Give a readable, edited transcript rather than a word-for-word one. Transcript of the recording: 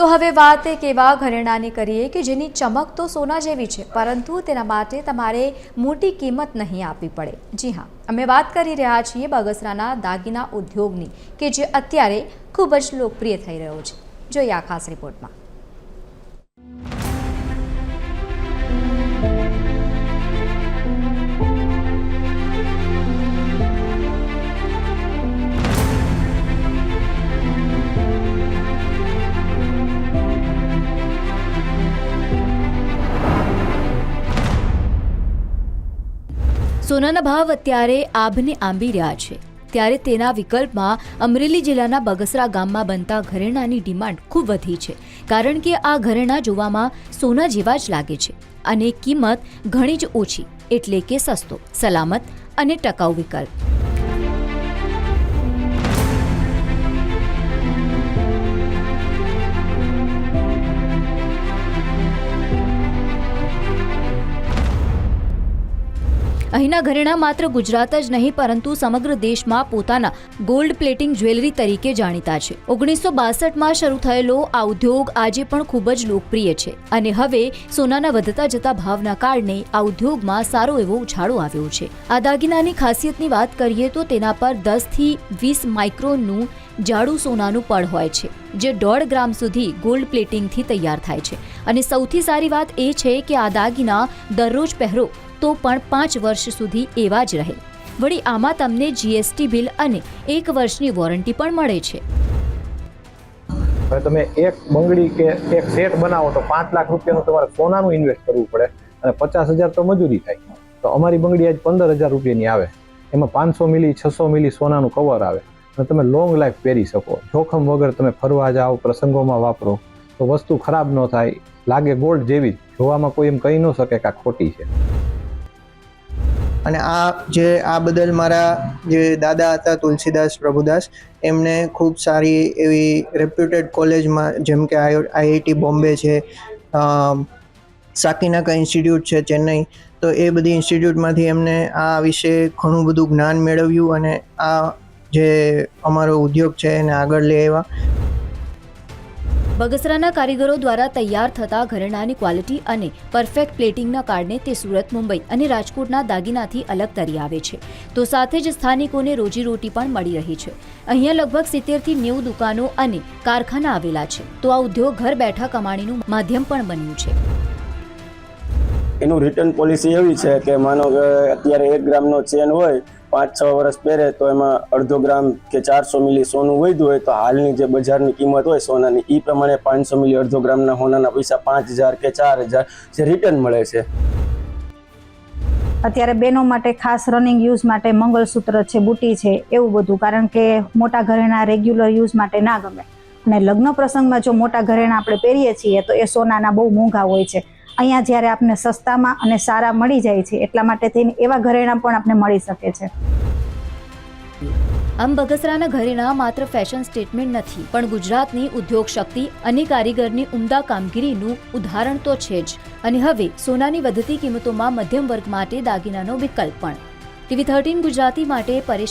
તો હવે વાત એક એવા ઘરેણાની કરીએ કે જેની ચમક તો સોના જેવી છે, પરંતુ તેના માટે તમારે મોટી કિંમત નહીં આપવી પડે। જી હા, અમે વાત કરી રહ્યા છીએ બગસરાના દાગીના ઉદ્યોગની, કે જે અત્યારે ખૂબ જ લોકપ્રિય થઈ રહ્યો છે। જોઈએ આ ખાસ રિપોર્ટમાં। સોનાના ભાવ અત્યારે આભને આંબી રહ્યા છે, ત્યારે તેના વિકલ્પમાં અમરેલી જિલ્લાના બગસરા ગામમાં બનતા ઘરેણાની ડિમાન્ડ ખૂબ વધી છે, કારણ કે આ ઘરેણા જોવામાં સોના જેવા જ લાગે છે અને કિંમત ઘણી જ ઓછી, એટલે કે સસ્તો, સલામત અને ટકાઉ વિકલ્પ। અહીંના ઘરેણા માત્ર ગુજરાત જ નહીં પરંતુ સમગ્ર દેશમાં પોતાના ગોલ્ડ પ્લેટિંગ જ્વેલરી તરીકે જાણીતા છે। 1962માં શરૂ થયેલો આ ઉદ્યોગ આજે પણ ખૂબ જ લોકપ્રિય છે અને હવે સોનાના વધતા જતા ભાવના કારણે આ ઉદ્યોગમાં સારો એવો ઉછાળો આવ્યો છે। આ દાગીનાની ખાસિયતની વાત કરીએ તો તેના પર 10 થી 20 માઇક્રોનનું જાડું સોનાનું પડ હોય છે, જે 1.5 ગ્રામ સુધી ગોલ્ડ પ્લેટિંગથી તૈયાર થાય છે અને સૌથી સારી વાત એ છે કે આ દાગીના દરરોજ પહેરો તો પણ 5 વર્ષ સુધી એવા જ રહે। વળી આમાં તમને જીએસટી બિલ અને 1 વર્ષની વોરંટી પણ મળે છે। હવે તમે એક બંગડી કે એક સેટ બનાવો તો 5 લાખ રૂપિયાનું તમારે સોનાનું ઇન્વેસ્ટ કરવું પડે અને 50,000 તો મજૂરી થાય। તો અમારી બંગડી આજ 15,000 રૂપિયાની આવે, એમાં 500 મિલી 600 મિલી સોનાનું કવર આવે અને તમે લોંગ લાઈફ પહેરી શકો। જોખમ વગર તમે ફરવા જાઓ, પ્રસંગોમાં વાપરો તો વસ્તુ ખરાબ ન થાય, લાગે ગોલ્ડ જેવી, જોવામાં કોઈ એમ કહી ન શકે કે આ ખોટી છે। અને આ બદલ મારા જે દાદા હતા તુલસીદાસ પ્રભુદાસ, એમને ખૂબ સારી એવી રેપ્યુટેડ કોલેજમાં જેમ કે આઈઆઈટી બોમ્બે છે, સાકીનાકા ઇન્સ્ટિટ્યૂટ છે ચેન્નઈ, તો એ બધી ઇન્સ્ટિટ્યૂટમાંથી એમને આ વિશે ઘણું બધું જ્ઞાન મેળવ્યું અને આ જે અમારો ઉદ્યોગ છે એને આગળ લઈ આવ્યા। બગસરાના કારીગરો દ્વારા તૈયાર થતા ઘરેણાની ક્વોલિટી અને પરફેક્ટ પ્લેટિંગના કારણે તે સુરત, મુંબઈ અને રાજકોટના દાગીનાથી અલગ તરી આવે છે, તો સાથે જ સ્થાનિકોને રોજીરોટી પણ મળી રહી છે। અહીંયા લગભગ 70 થી 90 દુકાનો અને કારખાના આવેલા છે, તો આ ઉદ્યોગ ઘર બેઠા કમાણીનું માધ્યમ પણ બન્યું છે। એનું રિટર્ન પોલિસી એવી છે કે માનો કે અત્યારે 1 ગ્રામનો ચેન હોય, 5-6 વર્ષ પહેરે તો એમાં 1/2 ગ્રામ કે 400 મિલી સોનું વધ્યું હોય તો હાલની જે બજારની કિંમત હોય સોનાની એ પ્રમાણે 500 મિલી 1/2 ગ્રામના સોનાના પૈસા 5,000 કે 4,000 જે રિટર્ન મળે છે। અત્યારે બહેનો માટે ખાસ રનિંગ યુઝ માટે મંગળસૂત્ર છે, બુટી છે, એવું બધું, કારણ કે મોટા ઘરેણા રેગ્યુલર યુઝ માટે ના ગમે અને લગ્ન પ્રસંગમાં જો મોટા ઘરેણા આપણે પહેરીએ છીએ તો એ સોનાના બહુ મોંઘા હોય છે। અહીંયા જ્યારે આપને સસ્તામાં અને સારા મળી જાય છે, એટલા માટે થઈને એવા ઘરેણા પણ આપને મળી શકે છે। આમ બગસરાના ઘરેણા માત્ર ફેશન સ્ટેટમેન્ટ નથી, પણ ગુજરાતની ઉદ્યોગ શક્તિ અને કારીગરની ઉમદા કામગીરીનું ઉદાહરણ તો છે જ। અને હવે સોનાની વધતી કિંમતોમાં મધ્યમ વર્ગ માટે દાગીનાનો વિકલ્પ પણ। TV13 ગુજરાતી માટે પરેશ